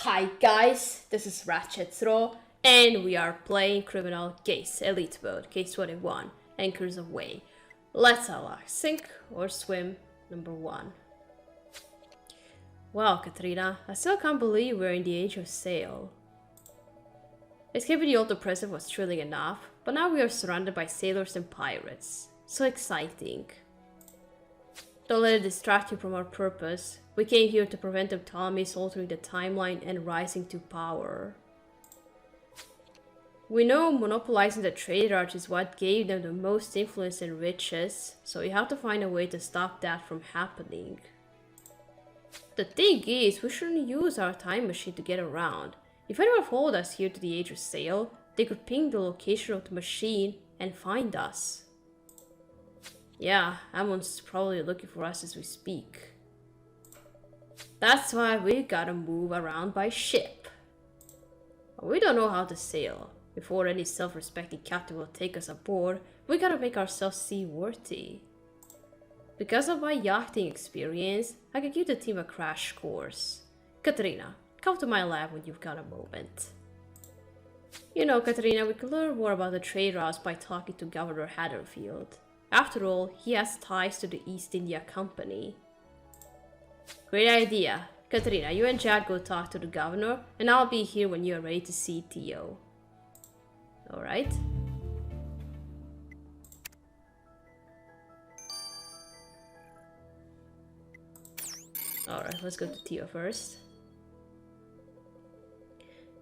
Hi guys, this is Ratchet Throw, and we are playing Criminal Case Elite Mode, Case 21, Anchors Aweigh. Let's sink or swim, number 1. Wow, Katrina, I still can't believe we're in the age of sail. Escaping the old present was thrilling enough, but now we are surrounded by sailors and pirates. So exciting. Don't let it distract you from our purpose. We came here to prevent the Ptolemies altering the timeline and rising to power. We know monopolizing the trade route is what gave them the most influence and riches, so we have to find a way to stop that from happening. The thing is, we shouldn't use our time machine to get around. If anyone followed us here to the Age of Sail, they could ping the location of the machine and find us. Yeah, Ammon's probably looking for us as we speak. That's why we gotta move around by ship. We don't know how to sail. Before any self-respecting captain will take us aboard, we gotta make ourselves seaworthy. Because of my yachting experience, I can give the team a crash course. Katrina, come to my lab when you've got a moment. You know, Katrina, we can learn more about the trade routes by talking to Governor Hatterfield. After all, he has ties to the East India Company. Great idea. Katrina, you and Chad go talk to the governor, and I'll be here when you're ready to see Theo. Alright? Alright, let's go to Theo first.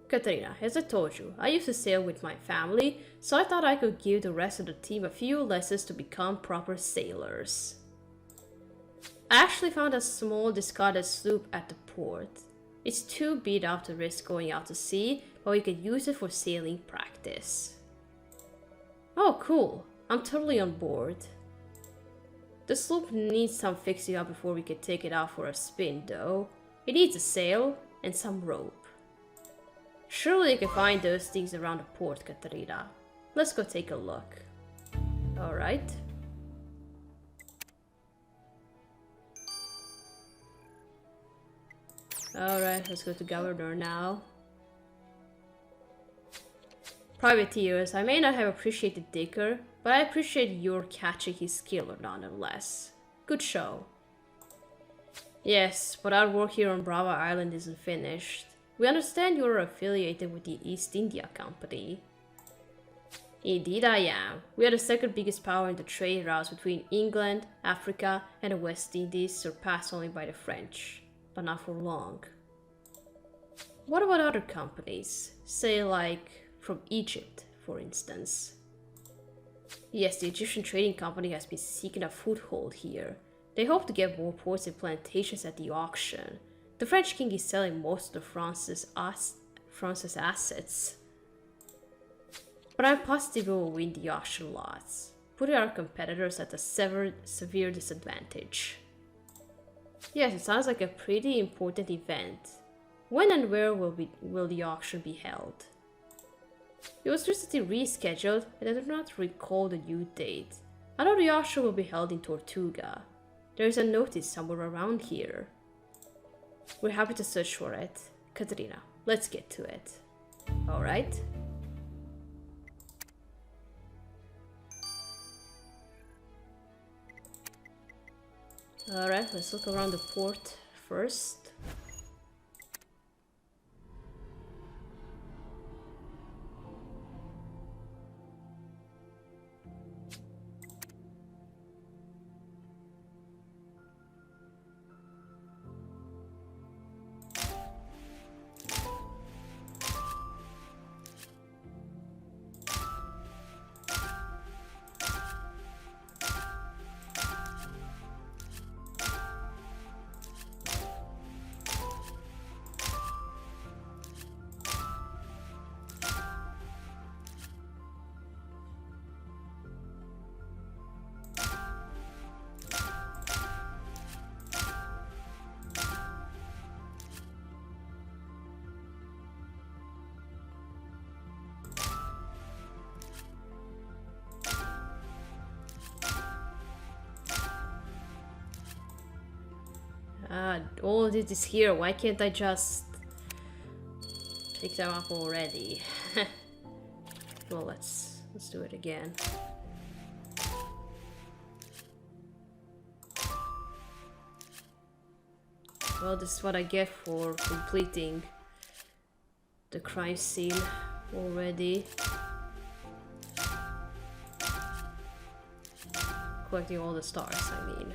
Katrina, as I told you, I used to sail with my family, so I thought I could give the rest of the team a few lessons to become proper sailors. I actually found a small discarded sloop at the port. It's too beat up to risk going out to sea, but we could use it for sailing practice. Oh cool, I'm totally on board. The sloop needs some fixing up before we can take it out for a spin though. It needs a sail and some rope. Surely you can find those things around the port, Katarina. Let's go take a look. Alright. Alright, let's go to Governor now. Privateers, I may not have appreciated Dicker, but I appreciate your catching his skill nonetheless. Good show. Yes, but our work here on Brava Island isn't finished. We understand you are affiliated with the East India Company. Indeed I am. We are the second biggest power in the trade routes between England, Africa, and the West Indies, surpassed only by the French. But not for long. What about other companies? Say like from Egypt, for instance. Yes, the Egyptian Trading Company has been seeking a foothold here. They hope to get more ports and plantations at the auction. The French king is selling most of France's assets. But I'm positive we will win the auction lots, putting our competitors at a severe disadvantage. Yes, it sounds like a pretty important event. When and where will the auction be held? It was recently rescheduled, and I do not recall the new date. I know the auction will be held in Tortuga. There is a notice somewhere around here. We're happy to search for it. Katrina, let's get to it. Alright. Alright, let's look around the port first. All of this is here. Why can't I just... Pick them up already. Well, let's do it again. Well, this is what I get for completing the crime scene already. Collecting all the stars, I mean.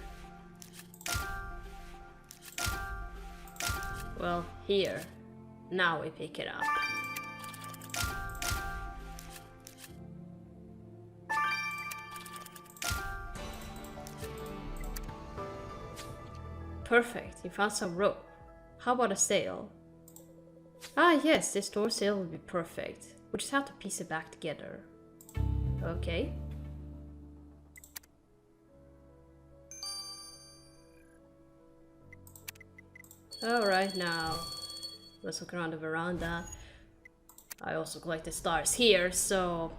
Well, here. Now we pick it up. Perfect, you found some rope. How about a sail? Ah yes, this door sail would be perfect. We just have to piece it back together. Okay. Alright, now let's look around the veranda. I also collected stars here, so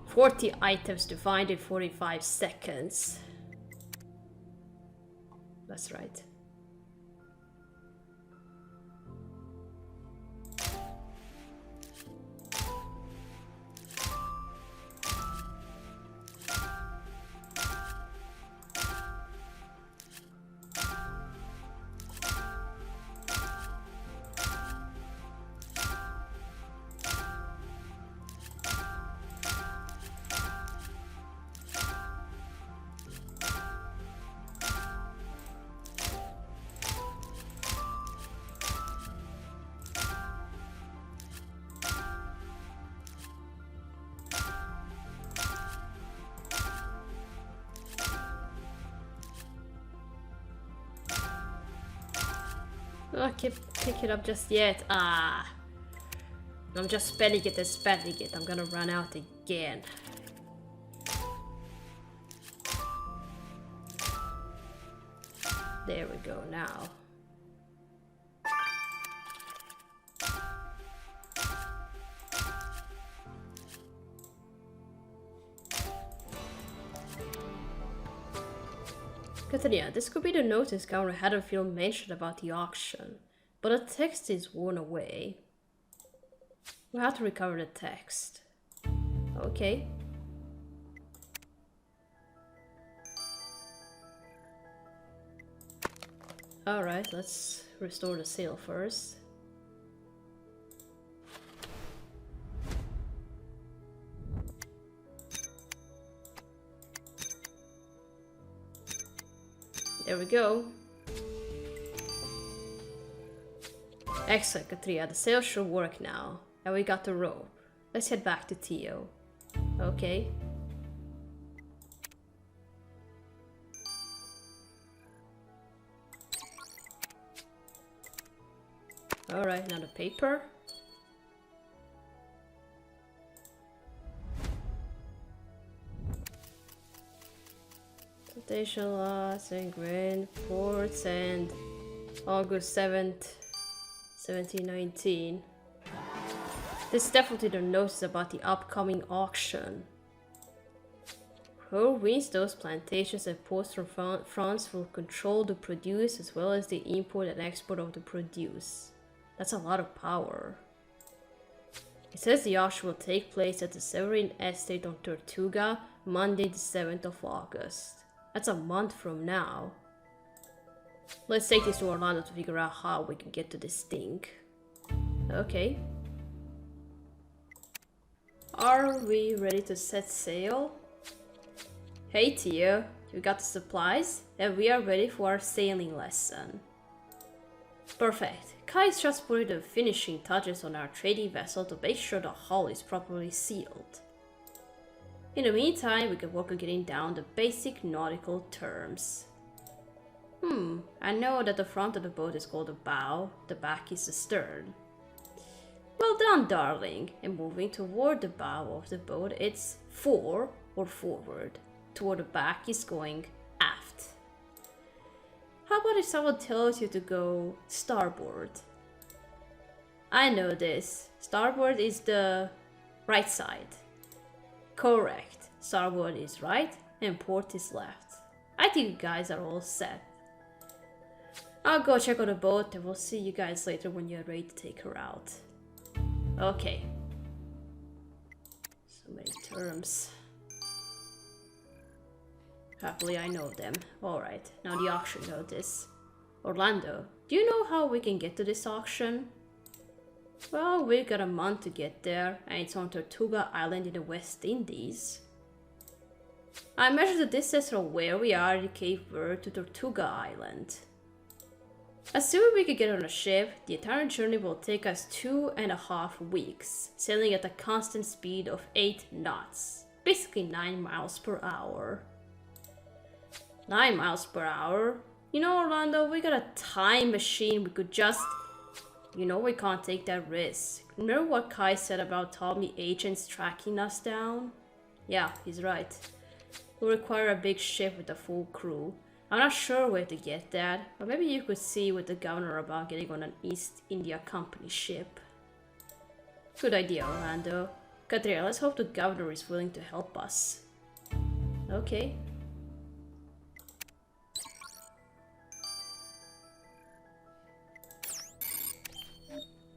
40 items to find in 45 seconds. That's right. Oh, I can't pick it up just yet. Ah. I'm just spending it and spending it. I'm gonna run out again. There we go now. Katarina, this could be the notice Governor Haddonfield mentioned about the auction, but the text is worn away. We have to recover the text. Okay. Alright, let's restore the sail first. There we go. Excellent, Katria. The sail should work now. And we got the rope. Let's head back to Theo. Okay. Alright, now the paper. Plantation laws and grand ports and August 7th, 1719. This is definitely the notice about the upcoming auction. Whoever wins those plantations and ports from France will control the produce as well as the import and export of the produce. That's a lot of power. It says the auction will take place at the Severin Estate on Tortuga, Monday the 7th of August. That's a month from now. Let's take this to Orlando to figure out how we can get to this thing. Okay. Are we ready to set sail? Hey Tia, you got the supplies? And we are ready for our sailing lesson. Perfect. Kai's just putting the finishing touches on our trading vessel to make sure the hull is properly sealed. In the meantime, we can work on getting down the basic nautical terms. I know that the front of the boat is called the bow, the back is the stern. Well done, darling. And moving toward the bow of the boat, it's fore or forward. Toward the back is going aft. How about if someone tells you to go starboard? I know this. Starboard is the right side. Correct. Starboard is right and port is left. I think you guys are all set. I'll go check on the boat and we'll see you guys later when you're ready to take her out. Okay. So many terms. Happily I know them. Alright, now the auction notice. Orlando, do you know how we can get to this auction? Well, we got a month to get there, and it's on Tortuga Island in the West Indies. I measured the distance from where we are in Cape Verde to Tortuga Island. Assuming we could get on a ship, the entire journey will take us 2.5 weeks, sailing at a constant speed of 8 knots, basically 9 miles per hour. 9 miles per hour? You know, Orlando, we got a time machine. We could just... You know, we can't take that risk. Remember what Kai said about Tommy agents tracking us down? Yeah, he's right. We'll require a big ship with a full crew. I'm not sure where to get that, but maybe you could see with the governor about getting on an East India Company ship. Good idea, Orlando. Katrina, let's hope the governor is willing to help us. Okay.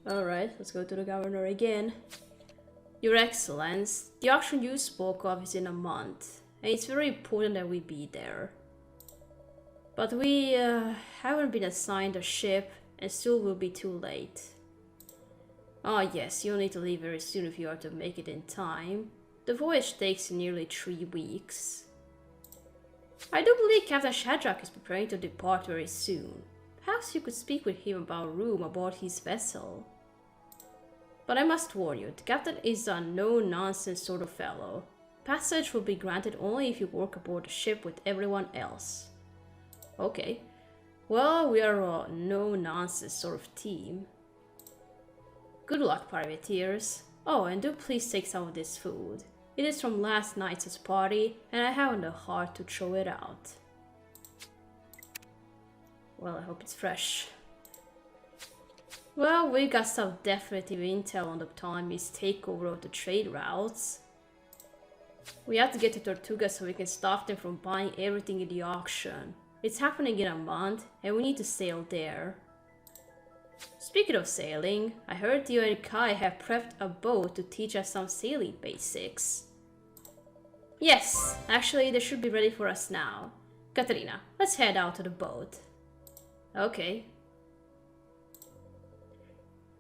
Alright, let's go to the governor again. Your Excellence, the auction you spoke of is in a month, and it's very important that we be there. But we haven't been assigned a ship, and still will be too late. Ah yes, you'll need to leave very soon if you are to make it in time. The voyage takes nearly 3 weeks. I do believe Captain Shadrach is preparing to depart very soon. Perhaps you could speak with him about room aboard his vessel. But I must warn you, the captain is a no-nonsense sort of fellow. Passage will be granted only if you work aboard the ship with everyone else. Okay. Well, we are a no-nonsense sort of team. Good luck, privateers. Oh, and do please take some of this food. It is from last night's party, and I haven't the heart to throw it out. Well, I hope it's fresh. Well, we got some definitive intel on the Ptolemy's takeover of the trade routes. We have to get to Tortuga so we can stop them from buying everything in the auction. It's happening in a month, and we need to sail there. Speaking of sailing, I heard you and Kai have prepped a boat to teach us some sailing basics. Yes, actually they should be ready for us now. Katerina, let's head out to the boat. Okay.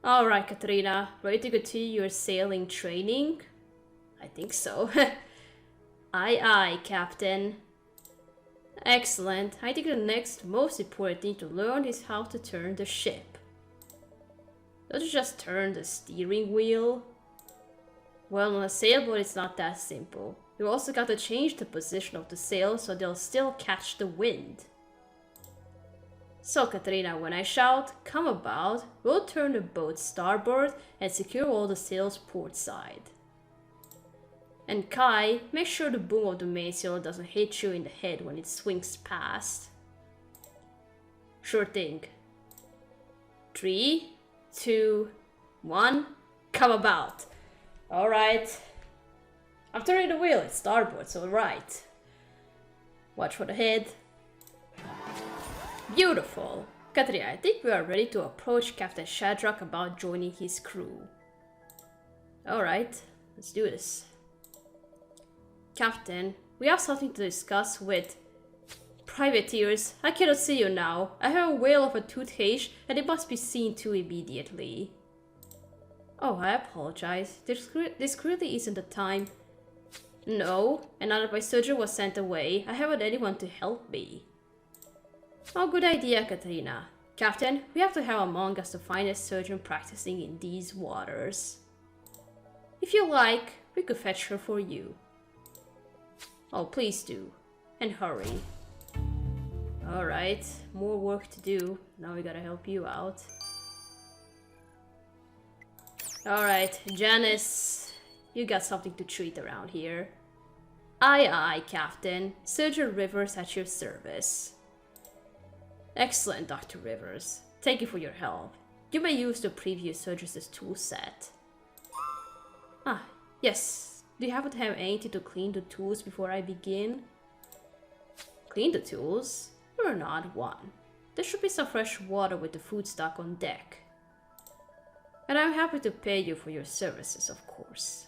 Alright, Katrina, ready to continue your sailing training? I think so. Aye, aye, Captain. Excellent. I think the next most important thing to learn is how to turn the ship. Don't you just turn the steering wheel? Well, on a sailboat it's not that simple. You also got to change the position of the sail so they'll still catch the wind. So, Katrina, when I shout, come about, we'll turn the boat starboard and secure all the sails port side. And Kai, make sure the boom of the mainsail doesn't hit you in the head when it swings past. Sure thing. 3, 2, 1, come about. Alright. I'm turning the wheel, it's starboard, so right. Watch for the head. Beautiful! Katrina, I think we are ready to approach Captain Shadrach about joining his crew. Alright, let's do this. Captain, we have something to discuss with... Privateers, I cannot see you now. I have a whale of a toothache and it must be seen to immediately. Oh, I apologize. This clearly isn't the time. No, and now that my surgeon was sent away, I haven't anyone to help me. Oh, good idea, Katrina. Captain, we have to have among us the finest surgeon practicing in these waters. If you like, we could fetch her for you. Oh, please do. And hurry. Alright, more work to do. Now we gotta help you out. Alright, Janice. You got something to treat around here. Aye, aye, Captain. Surgeon Rivers at your service. Excellent, Dr. Rivers. Thank you for your help. You may use the previous surgeon's tool set. Ah, yes. Do you happen to have anything to clean the tools before I begin? Clean the tools? You're not one. There should be some fresh water with the food stock on deck. And I'm happy to pay you for your services, of course.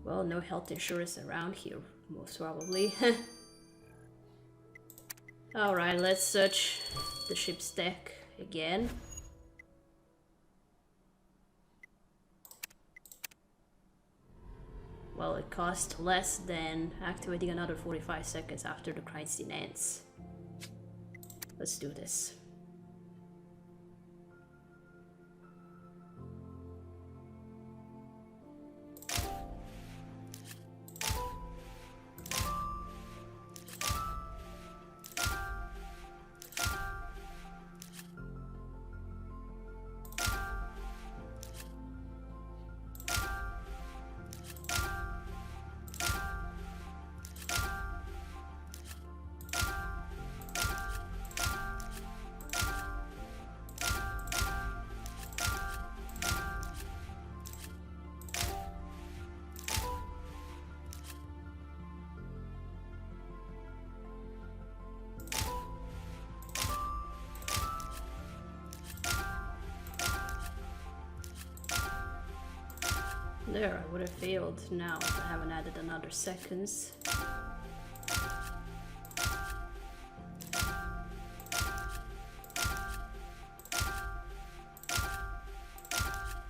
Well, no health insurance around here, most probably. Alright, let's search the ship's deck again. Well, it costs less than activating another 45 seconds after the crime scene ends. Let's do this. There, I would have failed now if I haven't added another seconds.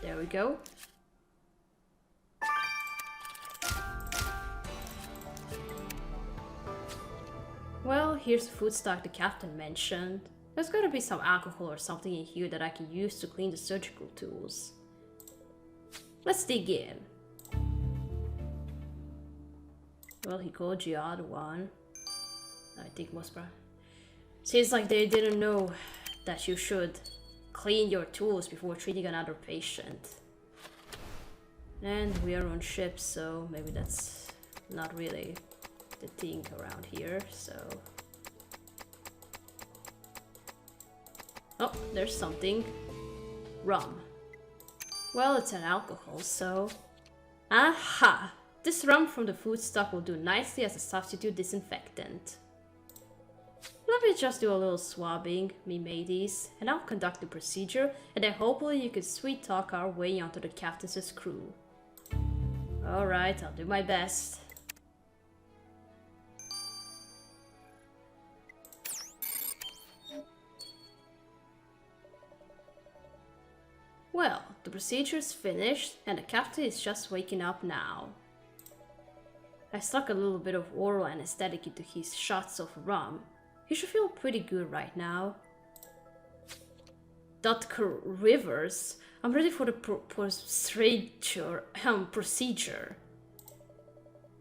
There we go. Well, here's the food stock the captain mentioned. There's gotta be some alcohol or something in here that I can use to clean the surgical tools. Let's dig in. Well, he called you out one. I think most probably. Seems like they didn't know that you should clean your tools before treating another patient. And we are on ship, so maybe that's not really the thing around here, so... Oh, there's something. Rum. Well, it's an alcohol, so... Aha! This rum from the food stock will do nicely as a substitute disinfectant. Let me just do a little swabbing, me mateys, and I'll conduct the procedure, and then hopefully you can sweet talk our way onto the captain's crew. Alright, I'll do my best. Well, the procedure is finished, and the captain is just waking up now. I stuck a little bit of oral anesthetic into his shots of rum. He should feel pretty good right now. Dr. Rivers, I'm ready for the procedure.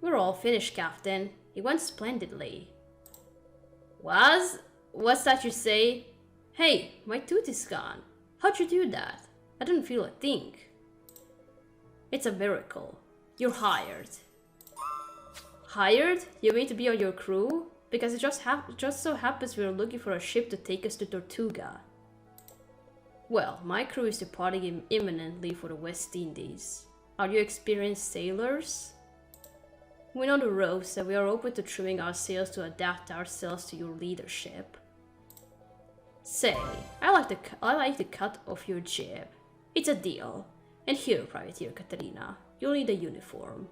We're all finished, Captain. It went splendidly. What's that you say? Hey, my tooth is gone. How'd you do that? I didn't feel a thing. It's a miracle. You're hired. Hired? You mean to be on your crew? Because it just so happens we're looking for a ship to take us to Tortuga. Well, my crew is departing imminently for the West Indies. Are you experienced sailors? We know the ropes and we are open to trimming our sails to adapt ourselves to your leadership. Say, I like the cut of your jib. It's a deal. And here, Privateer Katerina, you'll need a uniform.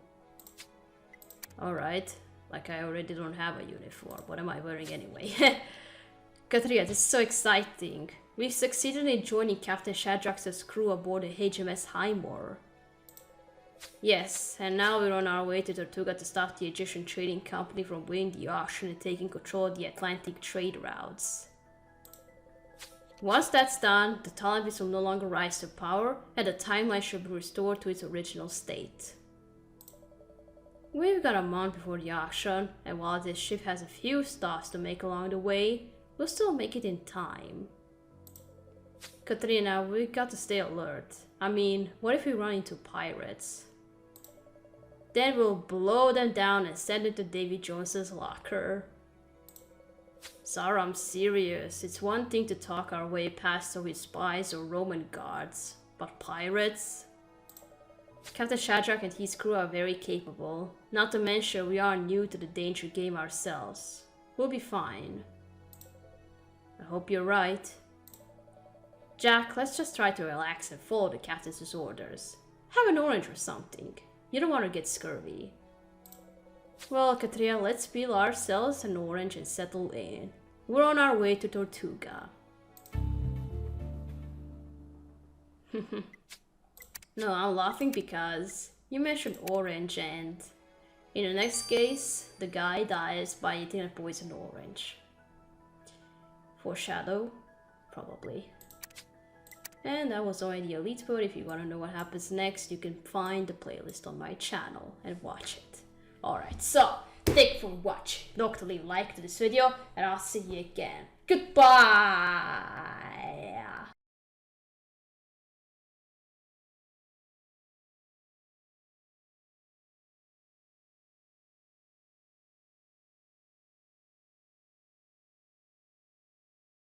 Alright, like I already don't have a uniform. What am I wearing anyway? Katerina, this is so exciting. We've succeeded in joining Captain Shadrax's crew aboard the HMS Highmore. Yes, and now we're on our way to Tortuga to stop the Egyptian trading company from winning the auction and taking control of the Atlantic trade routes. Once that's done, the Talibis will no longer rise to power, and the timeline should be restored to its original state. We've got a month before the auction, and while this ship has a few stops to make along the way, we'll still make it in time. Katrina, we got to stay alert. I mean, what if we run into pirates? Then we'll blow them down and send it to Davy Jones's locker. Sarah, I'm serious. It's one thing to talk our way past Soviet spies or Roman guards, but pirates? Captain Shadrach and his crew are very capable. Not to mention we are new to the danger game ourselves. We'll be fine. I hope you're right. Jack, let's just try to relax and follow the captain's orders. Have an orange or something. You don't want to get scurvy. Well, Katria, let's peel ourselves an orange and settle in. We're on our way to Tortuga. No, I'm laughing because you mentioned orange and in the next case, the guy dies by eating a poisoned orange. Foreshadow? Probably. And that was already Elite Mode. If you want to know what happens next, you can find the playlist on my channel and watch it. Alright, so, thank you for watching. Don't forget to leave a like to this video, and I'll see you again. Goodbye!